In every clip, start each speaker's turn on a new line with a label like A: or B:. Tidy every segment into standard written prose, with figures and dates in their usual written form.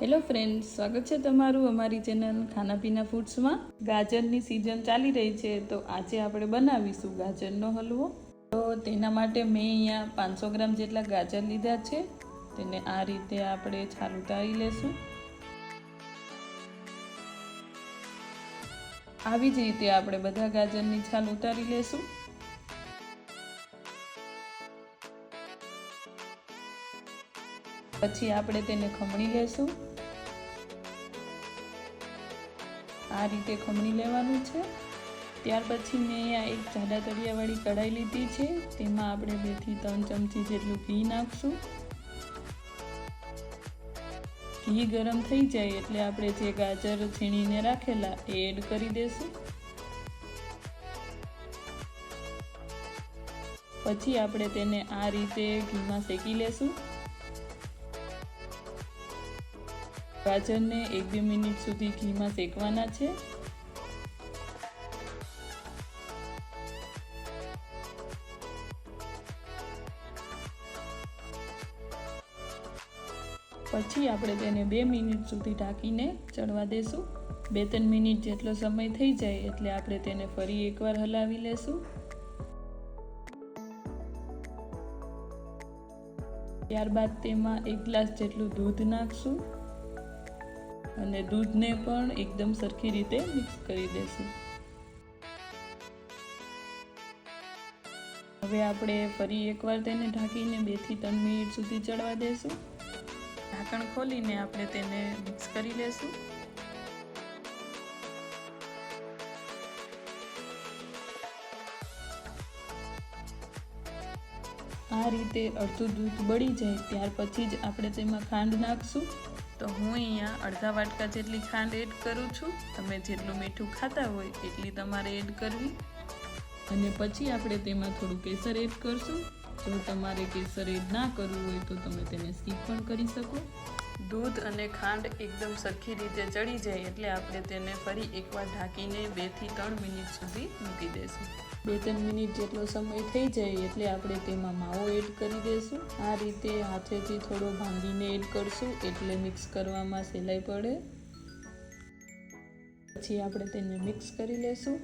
A: Hello friends, સ્વાગત છે તમારું અમારી ચેનલ ખાના પીના ફૂડ્સમાં। ગાજરની સિઝન ચાલી રહી છે તો આજે આપણે બનાવીશું ગાજરનો હલવો। તો તેના માટે મેં અહીંયા 500 ગ્રામ જેટલા ગાજર લીધા છે। તેને આ રીતે આપણે છાલ ઉતારી લેશું। આવી જ રીતે આપણે બધા ગાજરની છાલ ઉતારી લેશું। પછી આપણે તેને ખમણી લેશું। આ રીતે ખમણી લેવાનું છે। ત્યાર પછી મેં અહીંયા એક જાડા તળિયાવાળી કઢાઈ લીધી છે। તેમાં આપણે 2 થી 3 ચમચી જેટલું ઘી નાખશું। ઘી ગરમ થઈ જાય એટલે આપણે જે ગાજર છીણીને રાખેલા એ એડ કરી દેશું। પછી આપણે તેને આ રીતે ઘીમાં શેકી લેશું। ગાજરને 1-2 મિનિટ સુધી ઘીમાં શેકવાના છે। પછી આપણે તેને 2 મિનિટ સુધી ઢાંકીને ચડવા દેશું। 2-3 મિનિટ જેટલો સમય થઈ જાય એટલે આપણે તેને ફરી એકવાર હલાવી લેશું। ત્યારબાદ તેમાં 1 ગ્લાસ જેટલું દૂધ નાખશું અને દૂધને પણ એકદમ સરખી રીતે મિક્સ કરી દેશું। હવે આપણે ફરી એકવાર તેને ઢાંકીને 2 થી 3 મિનિટ સુધી ચડવા દેશું। ઢાંકણ ખોલીને આપણે તેને મિક્સ કરી લેશું। આ રીતે અડધું દૂધ બળી જાય ત્યાર પછી જ આપણે તેમાં ખાંડ નાખશું। તો હું અહીંયા અડધા વાટકા જેટલી ખાંડ એડ કરું છું। તમે જેટલું મીઠું ખાતા હોય એટલી તમારે એડ કરવી। અને પછી આપણે તેમાં થોડું કેસર એડ કરશું। જો તમારે કેસર એડ ના કરવું હોય તો તમે તેને સ્કીપ પણ કરી શકો। દૂધ અને ખાંડ એકદમ સરખી રીતે ચડી જાય એટલે આપણે તેને ફરી એકવાર ઢાંકીને 2 થી 3 મિનિટ સુધી મૂકી દેશું। 2-3 મિનિટ જેટલો સમય થઈ જાય એટલે આપણે તેમાં માવો એડ કરી દેશું। આ રીતે હાથેથી થોડો ભાંગીને એડ કરશું એટલે મિક્સ કરવામાં સહેલાઈ પડે। પછી આપણે તેને મિક્સ કરી લેશું।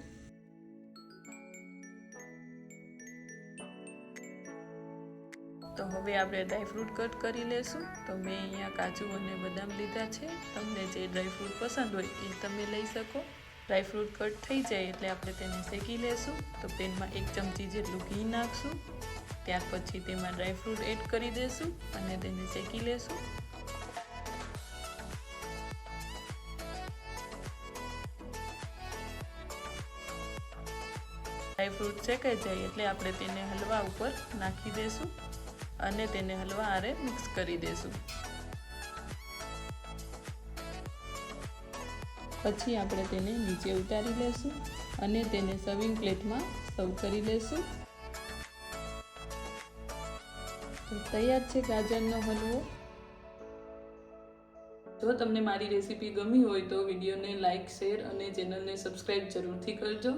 A: તો હવે આપણે ડ્રાયફ્રૂટ કટ કરી લેશું। તો મેં અહીંયા કાજુ અને બદામ લીધા છે। તમને જે ડ્રાયફ્રૂટ પસંદ હોય એ તમે લઈ શકો। ડ્રાયફ્રૂટ કટ થઈ જાય એટલે આપણે તેને શેકી લેશું। તો પેનમાં 1 ચમચી જેટલું ઘી નાખશું। ત્યાર પછી તેમાં ડ્રાયફ્રૂટ એડ કરી દેશું અને તેને શેકી લેશું। ડ્રાયફ્રૂટ શેકાઈ જાય એટલે આપણે તેને હલવા ઉપર નાખી દેશું અને તેને હલવા આરે મિક્સ કરી દેશું। પછી આપણે તેને નીચે ઉતારી લેશું અને તેને સર્વિંગ પ્લેટમાં સર્વ કરી લેશું। તો તૈયાર છે ગાજરનો હલવો। જો તમને મારી રેસીપી ગમી હોય તો વિડીયોને લાઈક, શેર અને ચેનલને સબસ્ક્રાઈબ જરૂરથી કરજો।